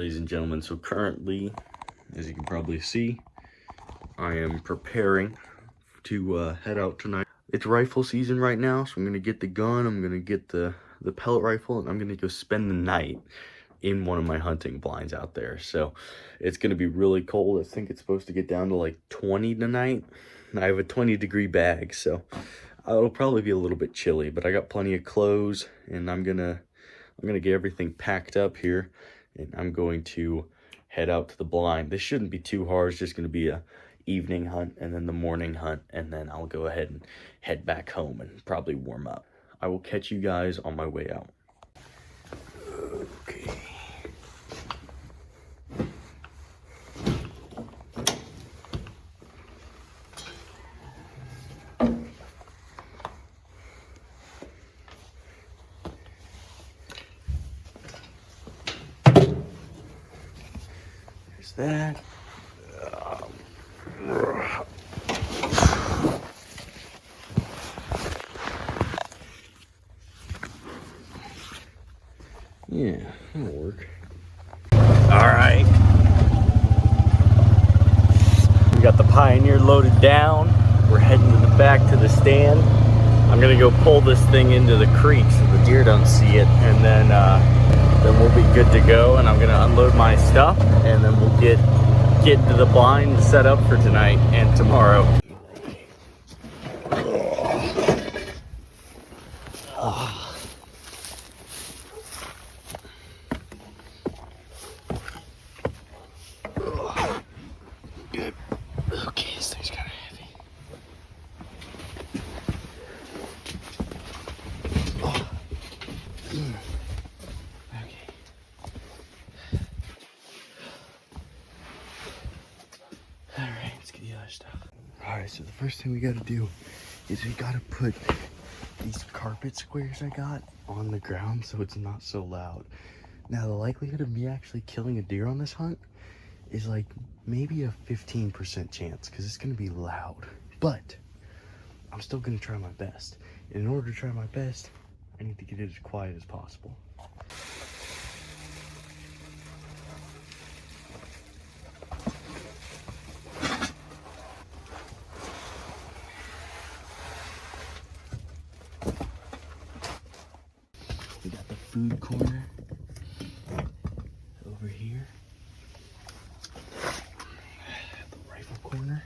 ladies and gentlemen, so currently, as you can probably see, I am preparing to head out tonight. It's rifle season right now, so I'm going to get the gun, I'm going to get the pellet rifle, and I'm going to go spend the night in one of my hunting blinds out there. So it's going to be really cold. I think it's supposed to get down to like 20 tonight. I have a 20-degree bag, so it'll probably be a little bit chilly, but I got plenty of clothes, and I'm gonna get everything packed up here, and I'm going to head out to the blind. This shouldn't be too hard. It's just going to be a evening hunt and then the morning hunt, and then I'll go ahead and head back home and probably warm up. I will catch you guys on my way out. Okay. There's that. Yeah, that'll work. All right. We got the Pioneer loaded down. We're heading to the back to the stand. I'm gonna go pull this thing into the creek so the deer don't see it, and then we'll be good to go. And I'm gonna unload my stuff, and then we'll get to the blind to set up for tonight and tomorrow. Good. Okay, this thing's kind of heavy. Okay. All right, let's get the other stuff. All right, so the first thing we got to do is we got to put these carpet squares I got on the ground so it's not so loud. Now, the likelihood of me actually killing a deer on this hunt is like maybe a 15% chance because it's going to be loud. But I'm still going to try my best. And in order to try my best, I need to get it as quiet as possible. We got the food corner over here. The rifle corner.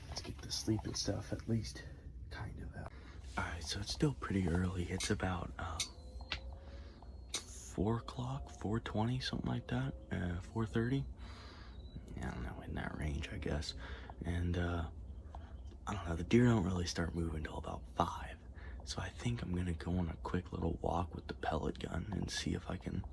Let's get the sleeping stuff at least kind of out. Alright, so it's still pretty early. It's about 4 o'clock, 4:20, something like that. 4:30. I don't know, in that range, I guess. And I don't know, the deer don't really start moving until about 5. So I think I'm gonna go on a quick little walk with the pellet gun and see if I can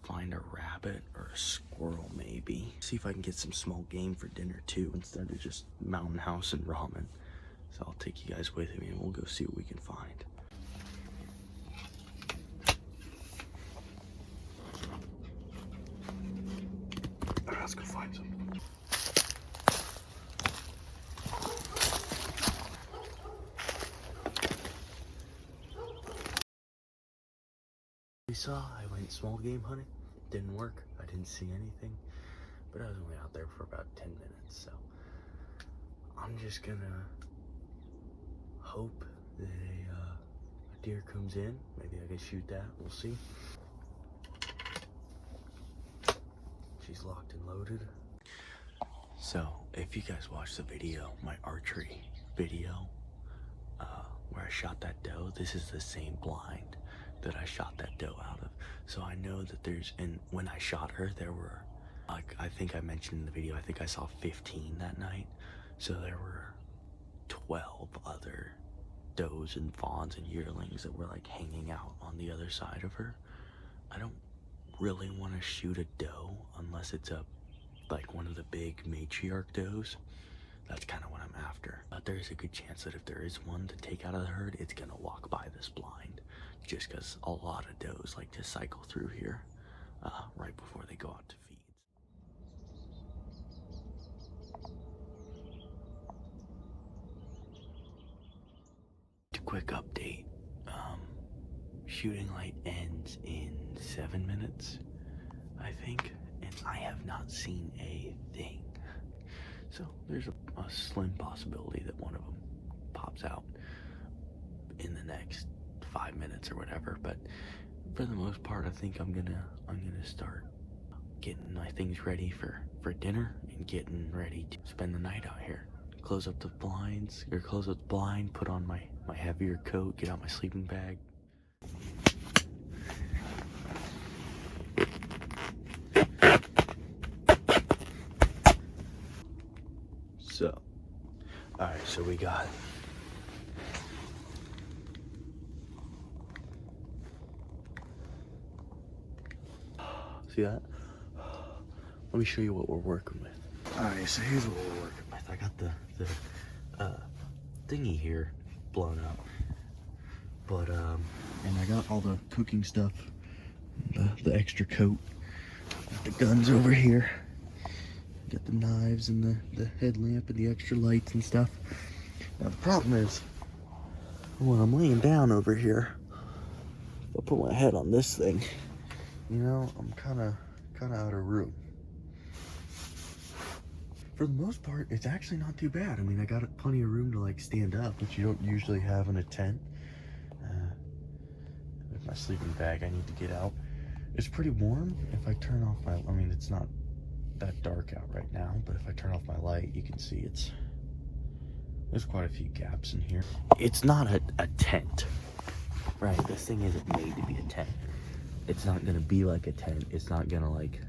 find a rabbit or a squirrel maybe. See if I can get some small game for dinner too, instead of just mountain house and ramen. So I'll take you guys with me and we'll go see what we can find. All right, let's go find some. I went small game hunting. Didn't work. I didn't see anything, but I was only out there for about 10 minutes, so I'm just gonna hope that a deer comes in. Maybe I can shoot that. We'll see. She's locked and loaded. So if you guys watched the video, my archery video, where I shot that doe, this is the same blind that I shot that doe out of. So I know that and when I shot her, there were, like, I think I mentioned in the video, I think I saw 15 that night. So there were 12 other does and fawns and yearlings that were like hanging out on the other side of her. I don't really want to shoot a doe unless it's like one of the big matriarch does. That's kind of what I'm after. But there's a good chance that if there is one to take out of the herd, it's gonna walk by this blind, just because a lot of does like to cycle through here right before they go out to feed. Quick update. shooting light ends in 7 minutes, I think, and I have not seen a thing. So there's a slim possibility that one of them pops out in the next 5 minutes or whatever. But for the most part, I think I'm gonna start getting my things ready for dinner and getting ready to spend the night out here. Close up the blinds, or close up the blind, put on my heavier coat, get out my sleeping bag. So, alright, so we got see that? Let me show you what we're working with. Alright, so here's what we're working with. I got the thingy here blown up. But and I got all the cooking stuff, the extra coat. Got the guns over here. Got the knives and the headlamp and the extra lights and stuff. Now the problem is, when I'm laying down over here, if I put my head on this thing, you know, I'm kind of out of room. For the most part, it's actually not too bad. I mean, I got plenty of room to like stand up, which you don't usually have in a tent. With my sleeping bag, I need to get out. It's pretty warm. If I turn off my, I mean, it's not that dark out right now, but if I turn off my light, you can see there's quite a few gaps in here. It's not a tent, right? This thing isn't made to be a tent. It's not gonna be like a tent. It's not gonna like,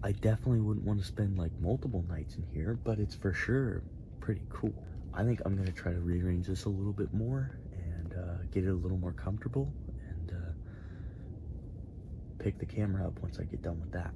I definitely wouldn't want to spend like multiple nights in here, but it's for sure pretty cool. I think I'm gonna try to rearrange this a little bit more and get it a little more comfortable and pick the camera up once I get done with that.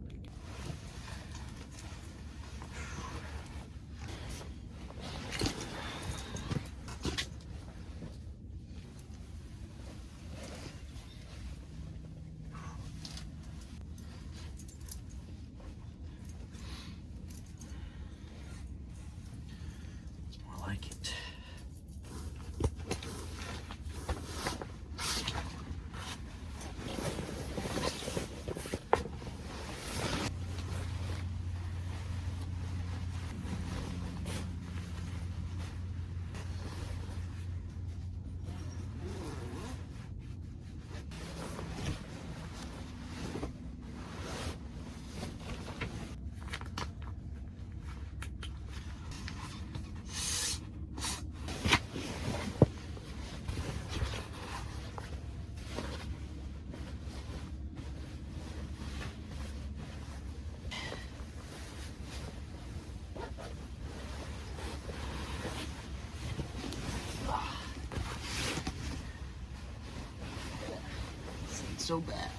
So bad.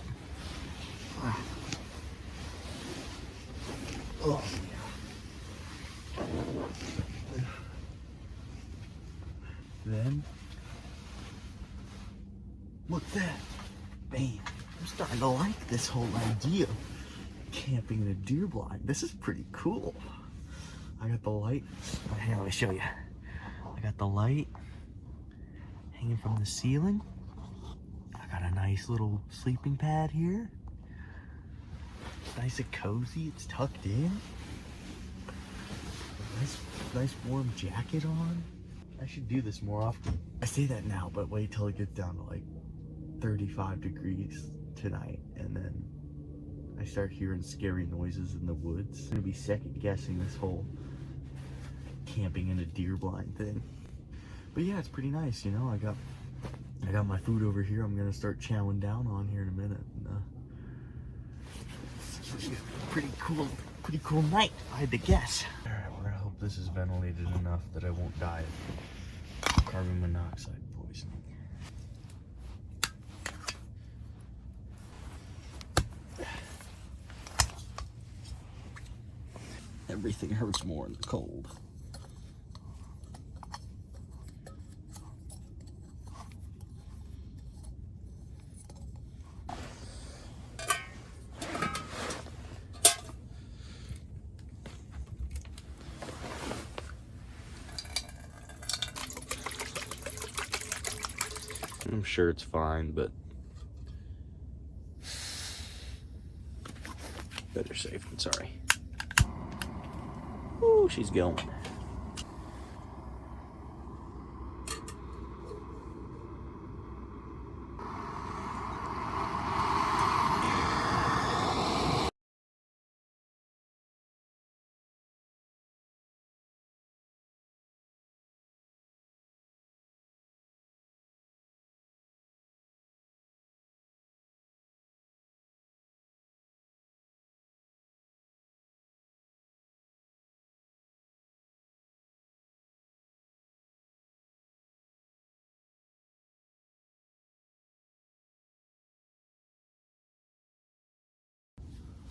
Oh, yeah. Then, look at that. Man, I'm starting to like this whole idea of camping in a deer blind. This is pretty cool. I got the light. Here, let me show you. I got the light hanging from the ceiling. Got a nice little sleeping pad here. Nice and cozy. It's tucked in. Nice warm jacket on. I should do this more often. I say that now, but wait till it gets down to like 35 degrees tonight, and then I start hearing scary noises in the woods. I'm gonna be second guessing this whole camping in a deer blind thing. But yeah, it's pretty nice, you know. I got my food over here. I'm gonna start chowing down on here in a minute. And, pretty cool night, I had to guess. All right, we're gonna hope this is ventilated enough that I won't die of carbon monoxide poisoning. Everything hurts more in the cold. I'm sure it's fine, but Better safe than sorry. Ooh, she's going.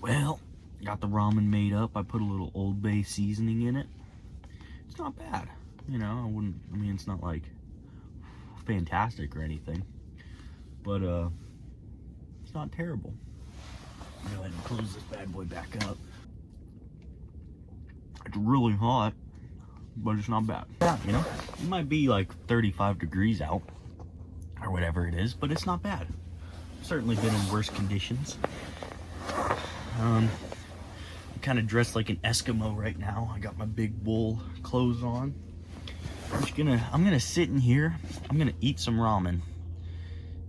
Well, got the ramen made up. I put a little Old Bay seasoning in it. It's not bad. You know, I mean, it's not like fantastic or anything, but it's not terrible. Go ahead and close this bad boy back up. It's really hot, but it's not bad. Yeah, you know, it might be like 35 degrees out or whatever it is, but it's not bad. Certainly been in worse conditions. I'm kind of dressed like an Eskimo right now. I got my big wool clothes on. I'm gonna sit in here. I'm gonna eat some ramen,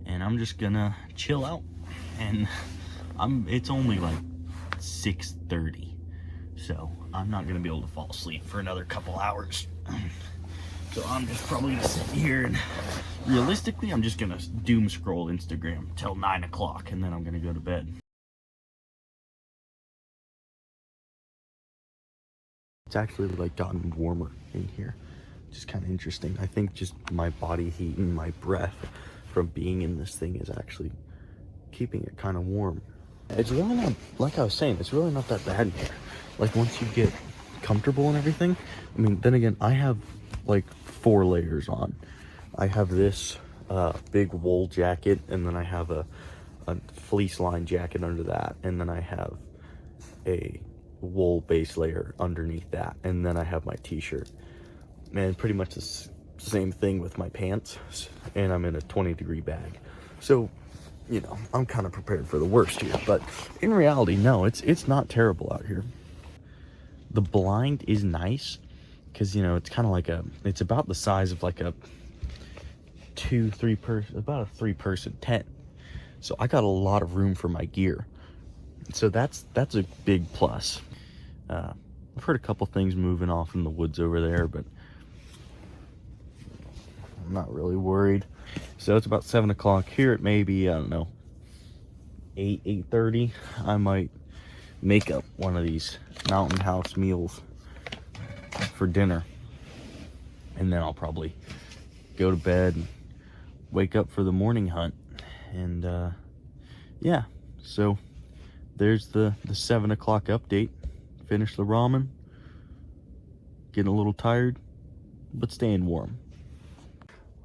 and I'm just gonna chill out. And it's only like 6:30, so I'm not gonna be able to fall asleep for another couple hours. So I'm just probably gonna sit here, and realistically, I'm just gonna doom scroll Instagram till 9 o'clock, and then I'm gonna go to bed. It's actually like gotten warmer in here, which is kind of interesting. I think just my body heat and my breath from being in this thing is actually keeping it kind of warm. It's really not, like I was saying, it's really not that bad in here. Like once you get comfortable and everything, I mean, then again, I have like 4 layers on. I have this big wool jacket, and then I have a fleece line jacket under that, and then I have a wool base layer underneath that, and then I have my t-shirt, and pretty much the same thing with my pants, and I'm in a 20-degree bag. So, you know, I'm kind of prepared for the worst here, but in reality, no, it's not terrible out here. The blind is nice because, you know, it's kind of like it's about the size of like a 3 person tent. So I got a lot of room for my gear. So that's a big plus. I've heard a couple things moving off in the woods over there, but I'm not really worried. So it's about 7 o'clock here. It may be, I don't know, 8:30. I might make up one of these Mountain House meals for dinner, and then I'll probably go to bed and wake up for the morning hunt. And yeah, so there's the 7 o'clock update. Finished the ramen, getting a little tired, but staying warm.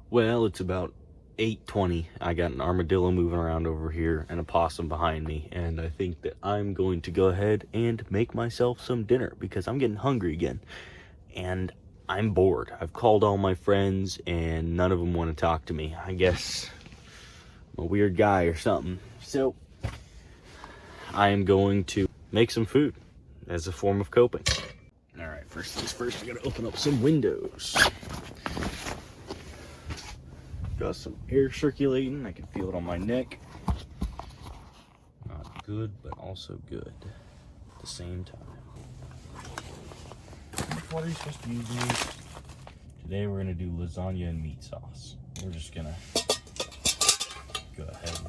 Well, it's about 8:20. I got an armadillo moving around over here and a possum behind me, and I think that I'm going to go ahead and make myself some dinner because I'm getting hungry again, and I'm bored. I've called all my friends and none of them want to talk to me. I guess I'm a weird guy or something. So I am going to make some food as a form of coping. All right, first things first, I gotta open up some windows. Got some air circulating. I can feel it on my neck. Not good, but also good at the same time. What are you supposed to use these? Today we're gonna do lasagna and meat sauce. We're just gonna go ahead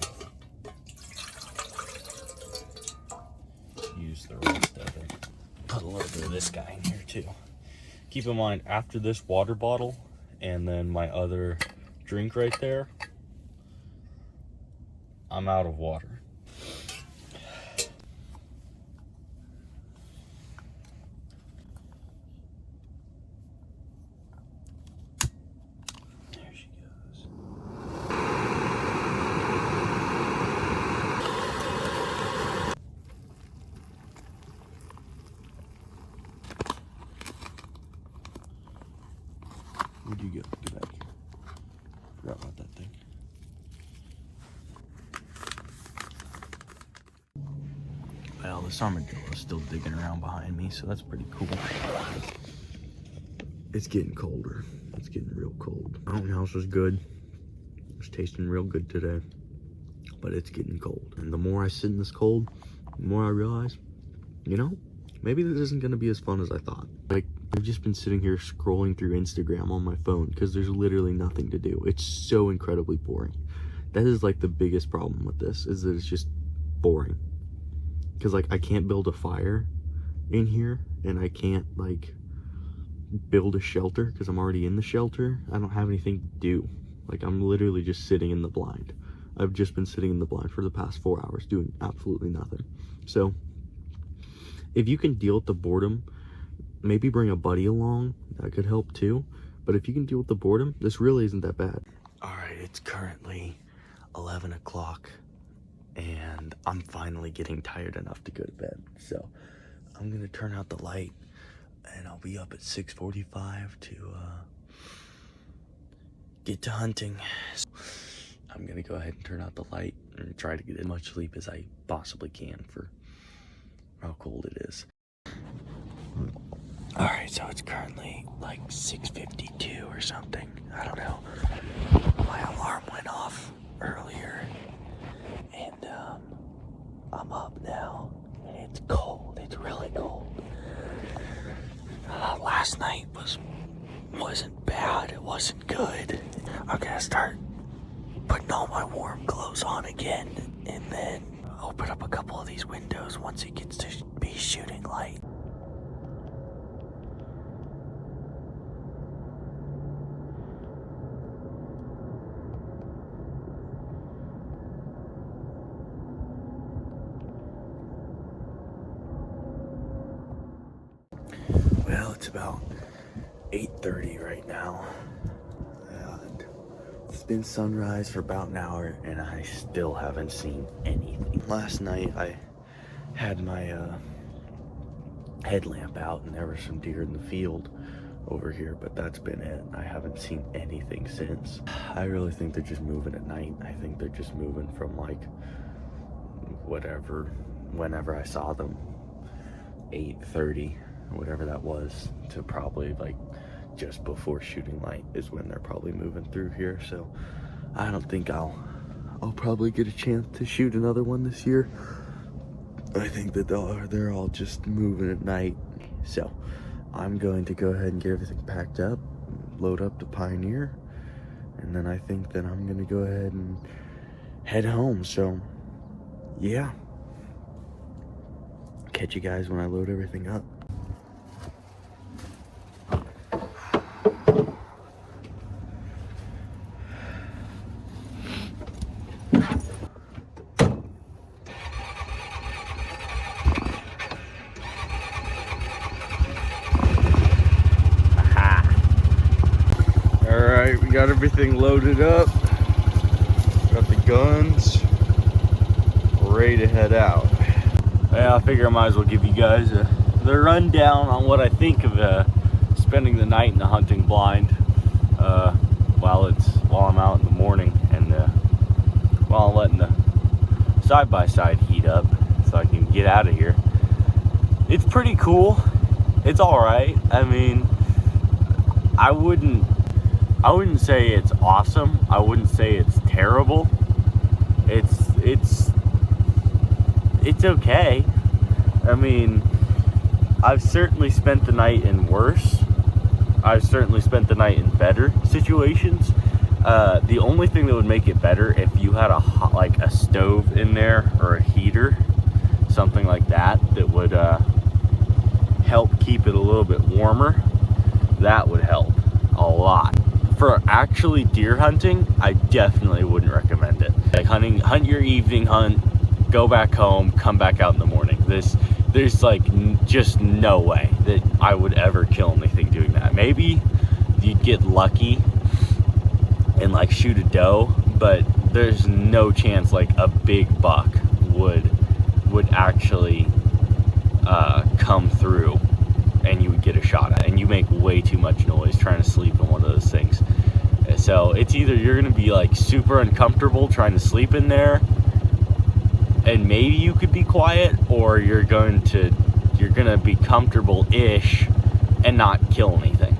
and use the rest of it. Put a little bit of this guy in here too. Keep in mind, after this water bottle and then my other drink right there, I'm out of water. There she goes. Where'd you go? Get back here. Forgot about that thing. Well, this armadillo is still digging around behind me, so that's pretty cool. It's getting colder. It's getting real cold. Mountain house was good. It's tasting real good today, but it's getting cold. And the more I sit in this cold, the more I realize, you know, maybe this isn't gonna be as fun as I thought. Like, I've just been sitting here scrolling through Instagram on my phone because there's literally nothing to do. It's so incredibly boring. That is like the biggest problem with this, is that it's just boring. Because like I can't build a fire in here, and I can't like build a shelter because I'm already in the shelter. I don't have anything to do. Like, I'm literally just sitting in the blind. I've just been sitting in the blind for the past 4 hours doing absolutely nothing. So if you can deal with the boredom, maybe bring a buddy along. That could help too. But if you can deal with the boredom, this really isn't that bad. All right, it's currently 11 o'clock and I'm finally getting tired enough to go to bed. So I'm gonna turn out the light and I'll be up at 6:45 to get to hunting. So I'm gonna go ahead and turn out the light and try to get as much sleep as I possibly can for how cold it is. All right, so it's currently like 6:52 or something. I don't know. My alarm went off earlier, and I'm up now, and it's cold. It's really cold. Last night wasn't bad. It wasn't good. I'm gonna start putting all my warm clothes on again, and then open up a couple of these windows once it gets to be shooting light. Well, it's about 8:30 right now, and it's been sunrise for about an hour, and I still haven't seen anything. Last night, I had my headlamp out, and there were some deer in the field over here, but that's been it. I haven't seen anything since. I really think they're just moving at night. I think they're just moving from like whenever I saw them, 8:30. Whatever that was, to probably like just before shooting light is when they're probably moving through here. So I don't think I'll probably get a chance to shoot another one this year. I think that they're all just moving at night. So I'm going to go ahead and get everything packed up, load up the Pioneer, and then I think that I'm gonna go ahead and head home. So yeah, catch you guys when I load everything up. Alright, we got everything loaded up. Got the guns. We're ready to head out. Yeah, I figure I might as well give you guys the rundown on what I think of spending the night in the hunting blind while I'm out in the morning, and while I'm letting the side-by-side heat up so I can get out of here. It's pretty cool. It's alright. I mean, I wouldn't say it's awesome. I wouldn't say it's terrible. It's okay. I mean, I've certainly spent the night in worse. I've certainly spent the night in better situations. The only thing that would make it better if you had a stove in there or a heater, something like that would help keep it a little bit warmer. That would help a lot. For actually deer hunting, I definitely wouldn't recommend it. Like hunt your evening hunt, go back home, come back out in the morning. There's like just no way that I would ever kill anything doing that. Maybe you'd get lucky and like shoot a doe, but there's no chance like a big buck would actually come through and you would get a shot at, and you make way too much noise trying to sleep in one of those things. So it's either you're gonna be like super uncomfortable trying to sleep in there and maybe you could be quiet, or you're gonna be comfortable-ish and not kill anything.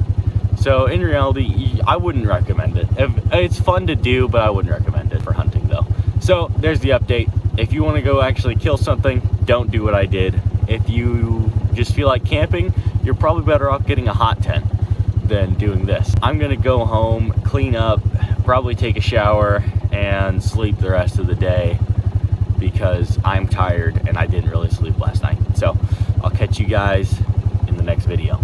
So in reality, I wouldn't recommend it. It's fun to do, but I wouldn't recommend it for hunting though. So there's the update. If you want to go actually kill something, don't do what I did. If you just feel like camping, you're probably better off getting a hot tent than doing this. I'm gonna go home, clean up, probably take a shower, and sleep the rest of the day because I'm tired and I didn't really sleep last night. So I'll catch you guys in the next video.